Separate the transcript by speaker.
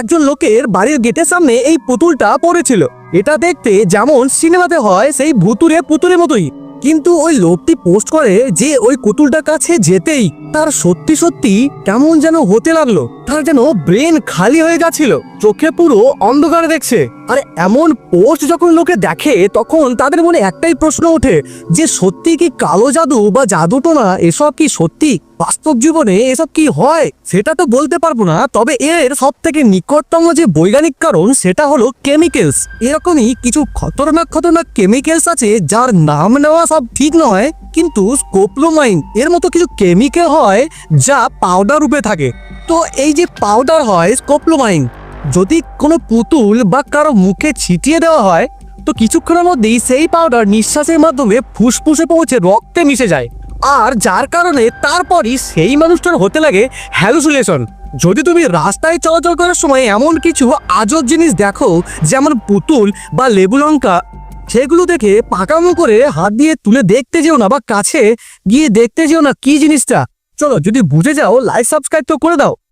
Speaker 1: একজন লোকের বাড়ির গেটের সামনে এই পুতুলটা পড়েছিল। এটা দেখতে যেমন সিনেমাতে হয় সেই ভুতুরে পুতুলের মতোই, কিন্তু ওই লোকটি পোস্ট করে যে ওই পুতুলটার কাছে যেতেই তার সত্যি সত্যি কেমন যেন হতে লাগলো। তার যেন ব্রেন খালি হয়ে যাচ্ছিল, চোখে পুরো অন্ধকারে দেখছে। আর এমন পোস্ট যখন লোকে দেখে তখন তাদের মনে একটাই প্রশ্ন ওঠে যে সত্যি কি কালো জাদু বা জাদুটোনা এসব কি সত্যি বাস্তব জীবনে এসব কি হয়? সেটা তো বলতে পারবো না, তবে এর সব থেকে নিকটতম যে বৈজ্ঞানিক কারণ সেটা হলো কেমিক্যালস। এরকমই কিছু খতরনাক কেমিক্যালস আছে যার নাম নেওয়া সব ঠিক নয়, কিন্তু স্কোপোলামাইন এর মতো কিছু কেমিক্যাল হয় যা পাউডার রূপে থাকে। তো এই যে পাউডার হয় স্কোপোলামাইন, যদি কোনো পুতুল বা কারো মুখে ছিটিয়ে দেওয়া হয় তো কিছুক্ষণের মধ্যেই সেই পাউডার নিঃশ্বাসের মাধ্যমে ফুসফুসে পৌঁছে রক্তে মিশে যায়, আর যার কারণে তারপরই সেই মানুষটার হতে লাগে হ্যালুসিনেশন। যদি তুমি রাস্তায় চলাচল করার সময় এমন কিছু আজব জিনিস দেখো, যেমন পুতুল বা লেবু লঙ্কা, সেগুলো দেখে পাকামো করে হাত দিয়ে তুলে দেখতে যেও না, বা কাছে গিয়ে দেখতে যেও না কি জিনিসটা। চলো, যদি বুঝে যাও লাইক সাবস্ক্রাইব তো করে দাও।